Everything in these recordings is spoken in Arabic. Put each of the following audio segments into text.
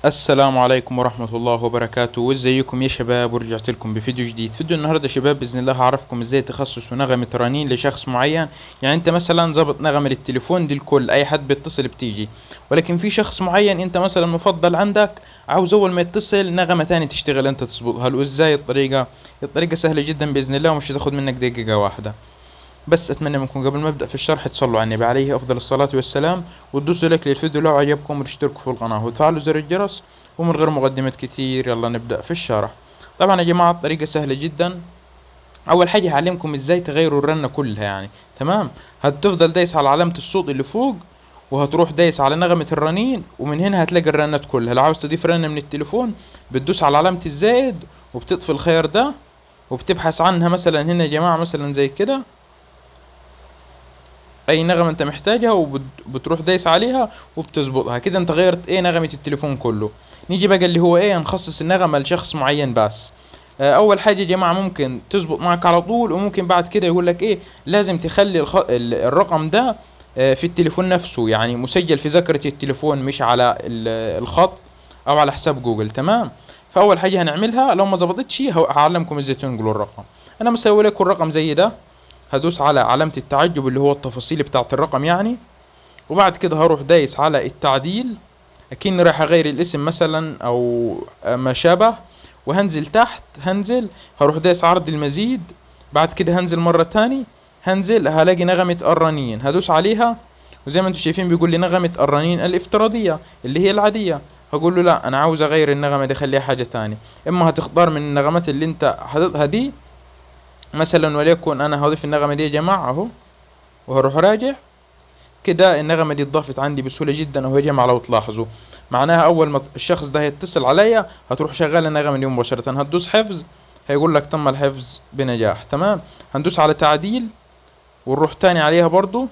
السلام عليكم ورحمة الله وبركاته، وازيكم يا شباب؟ ورجعت لكم بفيديو جديد. فيديو النهاردة يا شباب بإذن الله هعرفكم ازاي تخصصوا نغمة رنين لشخص معين. يعني انت مثلا ظابط نغمة للتليفون دي الكل اي حد بيتصل بتيجي، ولكن في شخص معين انت مثلا مفضل عندك، عاوز اول ما يتصل نغمة تانية تشتغل انت تظبطها له. ازاي الطريقة سهلة جدا بإذن الله ومش هتاخد منك دقيقة واحدة. بس اتمنى منكم قبل ما ابدا في الشرح تصلوا على النبي عليه افضل الصلاه والسلام، وتدوسوا لايك للفيديو لو عجبكم، وتشتركوا في القناه وتفعلوا زر الجرس. ومن غير مقدمات كتير يلا نبدا في الشرح. طبعا يا جماعه الطريقه سهله جدا. اول حاجه هعلمكم ازاي تغيروا الرنه كلها يعني. تمام. هتفضل دايس على علامه الصوت اللي فوق، وهتروح دايس على نغمة الرنين، ومن هنا هتلاقي الرنات كلها. لو عاوز تضيف رنة من التليفون بتدوس على علامة الزائد وبتطفي الخيار ده، وبتبحث عنها مثلا هنا يا جماعة مثلا زي كده، اي نغمة انت محتاجها وبتروح دايس عليها وبتظبطها كده. انت غيرت ايه نغمة التليفون كله. نيجي بقى اللي هو ايه، نخصص النغمة لشخص معين بس. اول حاجة يا جماعة ممكن تظبط معك على طول، وممكن بعد كده يقول لك ايه، لازم تخلي الرقم ده في التليفون نفسه، يعني مسجل في ذاكرة التليفون مش على الخط او على حساب جوجل. تمام. فاول حاجة هنعملها لو ما ظبطتش هعلمكم ازاي تنقلوا الرقم. انا مسوي لكم الرقم زي ده، هدوس على علامة التعجب اللي هو التفاصيل بتاعة الرقم يعني، وبعد كده هروح دايس على التعديل، اكني رايح اغير الاسم مثلا او ما شابه، وهنزل تحت هنزل، هروح دايس عرض المزيد، بعد كده هنزل مرة تاني، هنزل هلاقي نغمة الرنين هدوس عليها، وزي ما انتم شايفين بيقول لي نغمة الرنين الافتراضية اللي هي العادية. هقول له لا انا عاوز اغير النغمة دي خليها حاجة تانية. اما هتختار من النغمات اللي انت حاططها دي، مثلا وليكن انا هضيف النغمة دي يا جماعة اهو، وهروح راجع كده. النغمة دي اتضافت عندي بسهولة جدا اهو يا جماعة. لو تلاحظوا معناها اول ما الشخص ده هيتصل عليا هتروح شغال النغمة دي مباشرة. هتدوس حفظ هيقول لك تم الحفظ بنجاح. تمام. هندوس على تعديل ونروح تاني عليها برضو،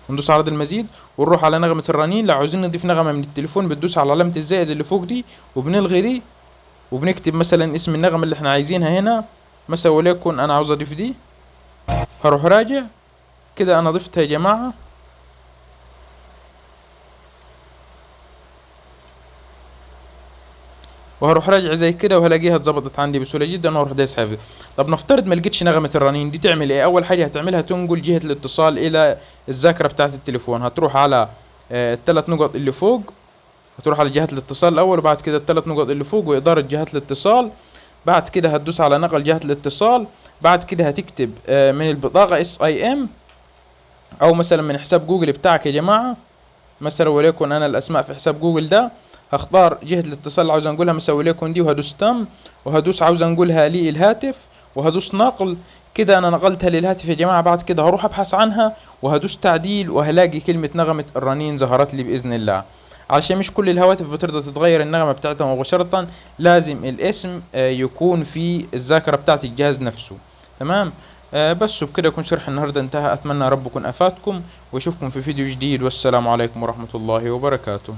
وندوس على عرض المزيد ونروح على نغمة الرنين. لو عاوزين نضيف نغمة من التليفون بتدوس على علامة الزائد اللي فوق دي وبنلغي دي، وبنكتب مثلا اسم النغمة اللي احنا عايزينها هنا، مثلا وليكن انا عاوز اضيف دي. هروح راجع كده انا ضفتها يا جماعة، وهروح راجع زي كده وهلاقيها اتظبطت عندي بسهوله جدا، واروح دايس حفظ. طب نفترض ما لقيتش نغمه الرنين دي، تعمل ايه؟ اول حاجه هتعملها تنقل جهه الاتصال الى الذاكره بتاعه التليفون. هتروح على الثلاث نقط اللي فوق، هتروح على جهات الاتصال الاول، وبعد كده الثلاث نقط اللي فوق واداره جهات الاتصال. بعد كده هتدوس على نقل جهات الاتصال. بعد كده هتكتب من البطاقه اس اي ام، او مثلا من حساب جوجل بتاعك يا جماعه. مثلا وليكن انا الاسماء في حساب جوجل ده، هختار جهة الاتصال اللي عاوز انقلها مسوي ليكن دي، وهدوس تم، وهدوس عاوز انقلها لي الهاتف، وهدوس نقل. كده انا نقلتها للهاتف يا جماعة. بعد كده هروح ابحث عنها وهدوس تعديل، وهلاقي كلمة نغمة الرنين ظهرت لي باذن الله. علشان مش كل الهواتف بترضى تتغير النغمة بتاعتها مباشرة، لازم الاسم يكون في الذاكرة بتاعت الجهاز نفسه. تمام. بس وبكده يكون شرح النهاردة انتهى. اتمنى رب يكون افادكم، واشوفكم في فيديو جديد، والسلام عليكم ورحمة الله وبركاته.